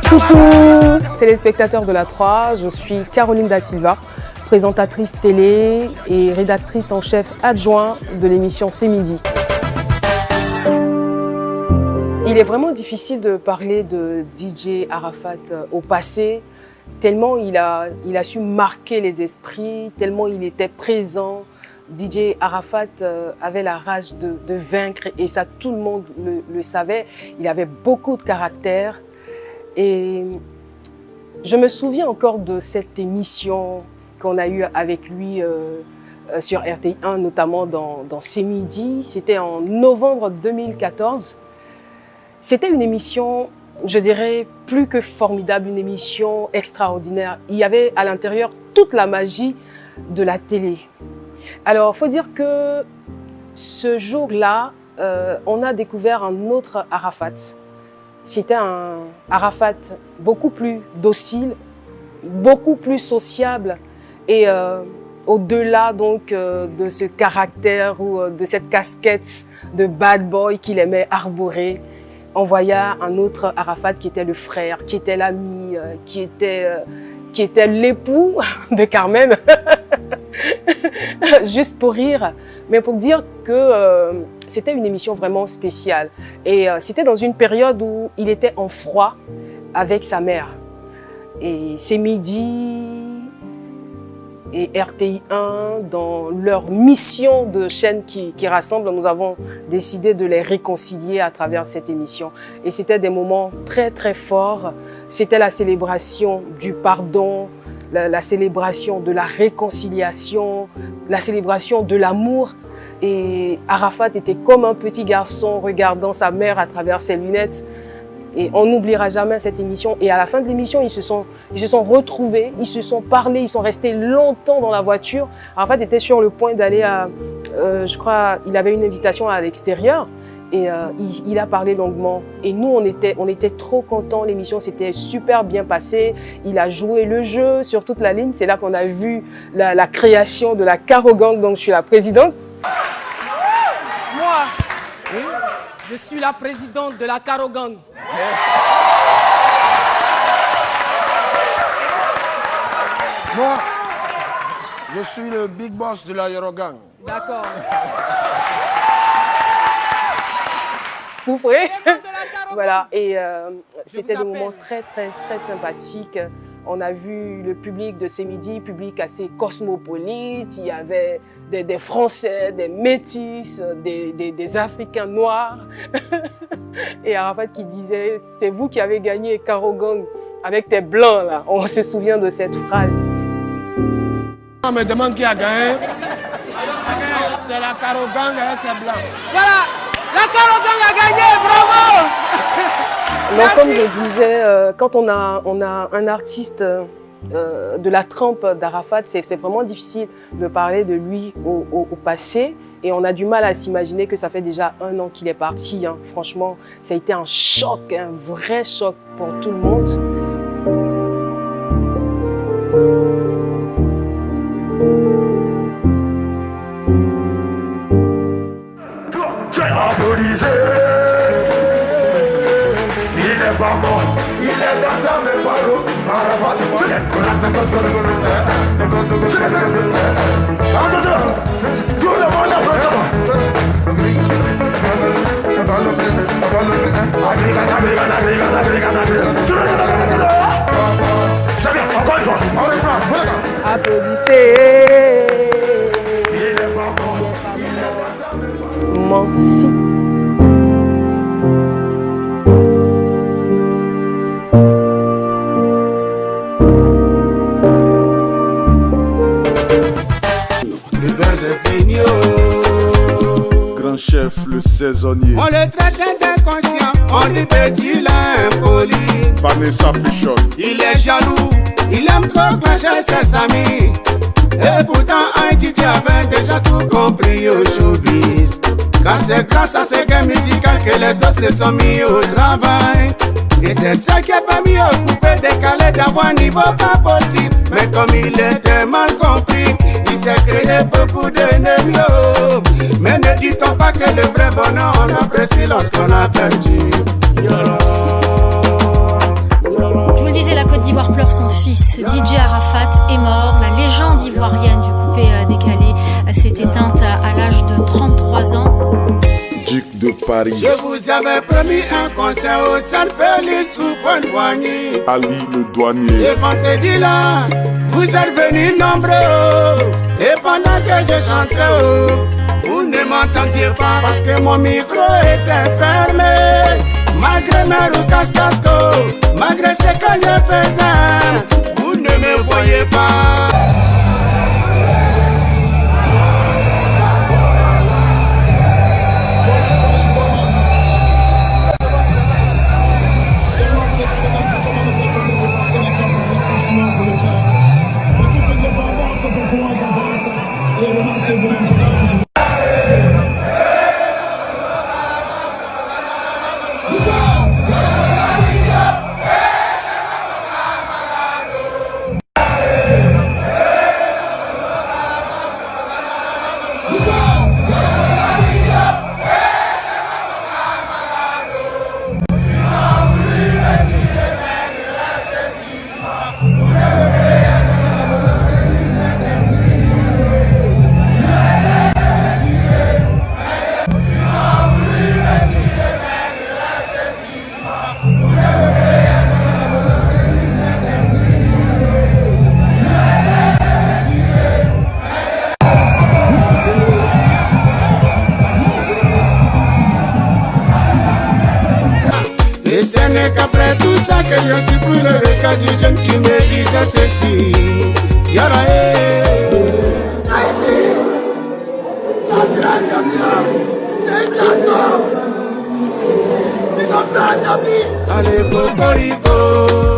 Coucou téléspectateurs de la 3, je suis Caroline Da Silva, présentatrice télé et rédactrice en chef adjoint de l'émission C'est Midi. Il est vraiment difficile de parler de DJ Arafat au passé, tellement il a su marquer les esprits, tellement il était présent. DJ Arafat avait la rage de vaincre et ça tout le monde le savait. Il avait beaucoup de caractère et je me souviens encore de cette émission qu'on a eue avec lui sur RTI1, notamment dans C'est Midi. C'était en novembre 2014. C'était une émission, je dirais, plus que formidable, une émission extraordinaire. Il y avait à l'intérieur toute la magie de la télé. Alors, il faut dire que ce jour-là, on a découvert un autre Arafat. C'était un Arafat beaucoup plus docile, beaucoup plus sociable et au-delà donc de ce caractère ou de cette casquette de bad boy qu'il aimait arborer, on voyait un autre Arafat qui était le frère, qui était l'ami, qui était l'époux de Carmen. Juste pour rire, mais pour dire que c'était une émission vraiment spéciale. Et c'était dans une période où il était en froid avec sa mère. Et C'est Midi et RTI1, dans leur mission de chaîne qui rassemble, nous avons décidé de les réconcilier à travers cette émission. Et c'était des moments très très forts. C'était la célébration du pardon, la célébration de la réconciliation, la célébration de l'amour. Et Arafat était comme un petit garçon regardant sa mère à travers ses lunettes. Et on n'oubliera jamais cette émission. Et à la fin de l'émission, ils se sont retrouvés, ils se sont parlé, ils sont restés longtemps dans la voiture. Arafat était sur le point d'aller à, je crois, il avait une invitation à l'extérieur. Et il a parlé longuement. Et nous, on était trop contents. L'émission s'était super bien passée. Il a joué le jeu sur toute la ligne. C'est là qu'on a vu la création de la Caro Gang, dont je suis la présidente. Moi, je suis la présidente de la Caro Gang. Moi, je suis le big boss de la Yoro Gang. D'accord. Souffrez. Voilà, et c'était des moments très très très sympathiques. On a vu le public de C'est Midi, public assez cosmopolite. Il y avait des Français, des Métis, des Africains noirs. Et Arafat qui disait « C'est vous qui avez gagné Caro Gang avec tes blancs là ». On se souvient de cette phrase. On me demande qui a gagné. C'est la Caro Gang et c'est blanc. Voilà, la Caro Gang a gagné, bravo. Donc, comme je disais, quand on a un artiste de la trempe d'Arafat, c'est vraiment difficile de parler de lui au passé. Et on a du mal à s'imaginer que ça fait déjà 1 an qu'il est parti. Hein. Franchement, ça a été un choc, un vrai choc pour tout le monde. Il est pas mort, il est dans mes barreaux. Tout le monde c'est bien, encore une fois. Applaudissez. Il est pas mort, il est dans mes barreaux. Merci. Grand chef, le saisonnier. On le traite d'inconscient, on dit petit l'impoli. Vanessa Fichon. Il est jaloux, il aime trop clasher ses amis. Et pourtant, un DJ avait déjà tout compris au showbiz. Car c'est grâce à ces gains musicales que les autres se sont mis au travail. Et c'est ça qui a permis au coupé décalé d'avoir un niveau pas possible. Mais comme il était mal compris, il s'est créé beaucoup d'ennemis. Oh. Mais ne dit-on pas que le vrai bonheur on apprécie lorsqu'on a perdu. Je vous le disais, la Côte d'Ivoire pleure son fils. DJ Arafat est mort. La légende ivoirienne du coupé décalé s'est éteinte à l'âge de 33 ans. Duc de Paris. Je vous avais promis un concert au San Félix ou Bonne-Boigny. Ali le douanier. Ce vendredi-là, vous êtes venus nombreux. Et pendant que je chantais, vous ne m'entendiez pas parce que mon micro était fermé. Malgré mes roucas casco, malgré ce que je faisais, vous ne me voyez pas. Et ce n'est qu'après tout ça que je suis pris le regard du jeune qui me disait ceci. Yara allez, Cocorico.